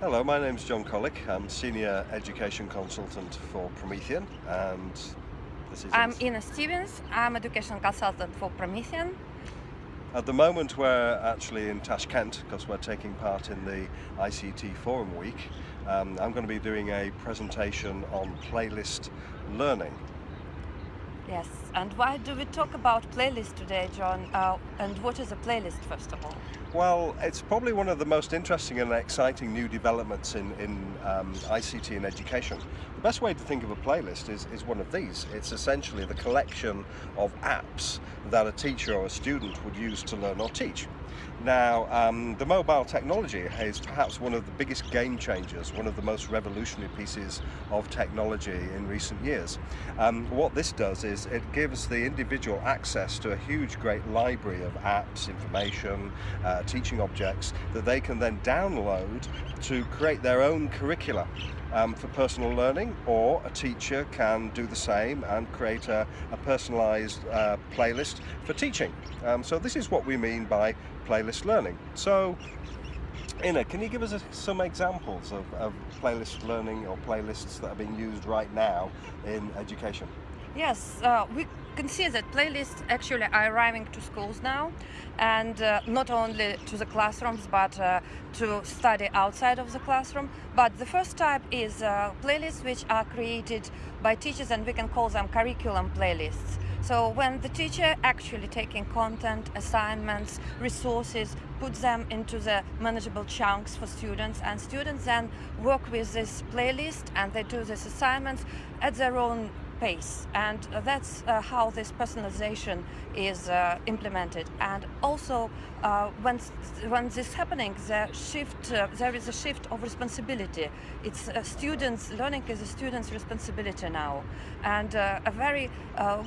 Hello, my name's John Collick. I'm Senior Education Consultant for Promethean, and this is I'm Inna Stivens. I'm education consultant for Promethean. At the moment we're actually in Tashkent because we're taking part in the ICT Forum Week. I'm going to be doing a presentation on playlist learning. Yes, and why do we talk about playlist today, John? And what is a playlist, first of all? Well, it's probably one of the most interesting and exciting new developments in ICT and education. The best way to think of a playlist is one of these. It's essentially the collection of apps that a teacher or a student would use to learn or teach. Now, the mobile technology is perhaps one of the biggest game changers, one of the most revolutionary pieces of technology in recent years. What this does is it gives the individual access to a huge, great library of apps, information, teaching objects that they can then download to create their own curricula for personal learning, or a teacher can do the same and create a personalized playlist for teaching. So this is what we mean by playlist learning. So, Inna, can you give us some examples of playlist learning or playlists that are being used right now in education? Yes, we can see that playlists actually are arriving to schools now, and not only to the classrooms, but to study outside of the classroom. But the first type is playlists which are created by teachers, and we can call them curriculum playlists. So when the teacher actually taking content, assignments, resources, puts them into the manageable chunks for students, and students then work with this playlist and they do these assignments at their own pace, and that's how this personalization is implemented. And also when this is happening, there is a shift of responsibility. It's students learning is a student's responsibility now. And a very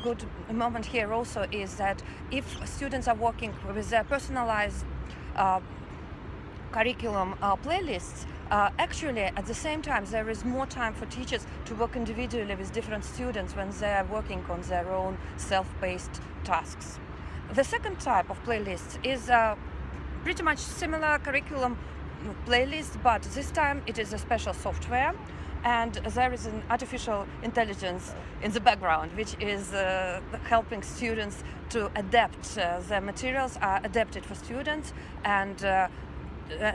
good moment here also is that if students are working with their personalized curriculum playlists, actually at the same time there is more time for teachers to work individually with different students when they are working on their own self-paced tasks. The second type of playlist is pretty much similar curriculum playlist, but this time it is a special software, and there is an artificial intelligence in the background which is helping students to adapt. The materials are adapted for students, and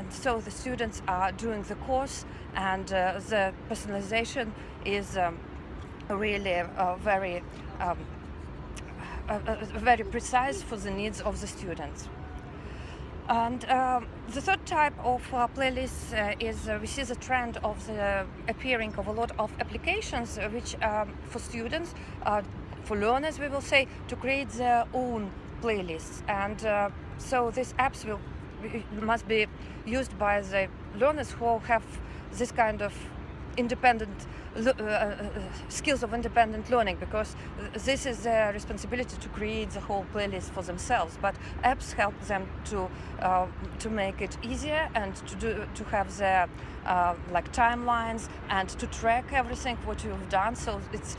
so the students are doing the course, and the personalization is really very precise for the needs of the students. And the third type of playlists is we see the trend of the appearing of a lot of applications which for students, for learners we will say, to create their own playlists. And so these apps must be used by the learners who have this kind of independent skills of independent learning, because this is their responsibility to create the whole playlist for themselves. But apps help them to make it easier and to have their like timelines and to track everything what you've done. So it's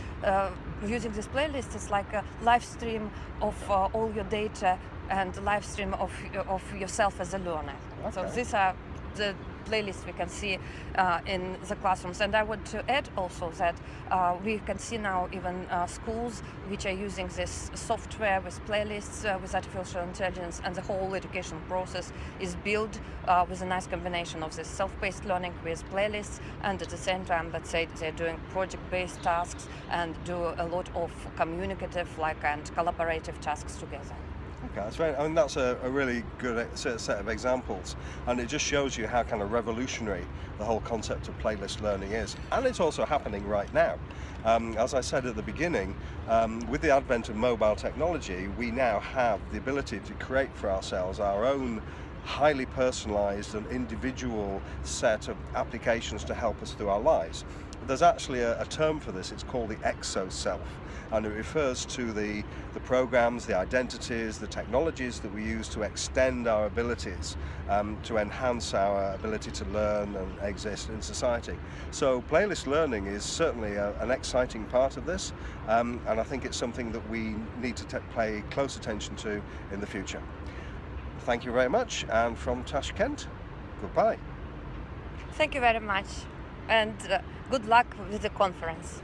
using this playlist is like a live stream of all your data and live stream of yourself as a learner. Okay. So these are the playlists we can see in the classrooms. And I want to add also that we can see now even schools which are using this software with playlists, with artificial intelligence, and the whole education process is built with a nice combination of this self-paced learning with playlists, and at the same time, let's say, they're doing project-based tasks and do a lot of communicative and collaborative tasks together. Okay, that's a really good set of examples, and it just shows you how kind of revolutionary the whole concept of playlist learning is, and it's also happening right now. As I said at the beginning, with the advent of mobile technology, we now have the ability to create for ourselves our own highly personalized and individual set of applications to help us through our lives. There's actually a term for this. It's called the exo-self, and it refers to the programs, the identities, the technologies that we use to extend our abilities, to enhance our ability to learn and exist in society. So playlist learning is certainly an exciting part of this, and I think it's something that we need to pay close attention to in the future. Thank you very much, and from Tashkent, goodbye. Thank you very much, and good luck with the conference.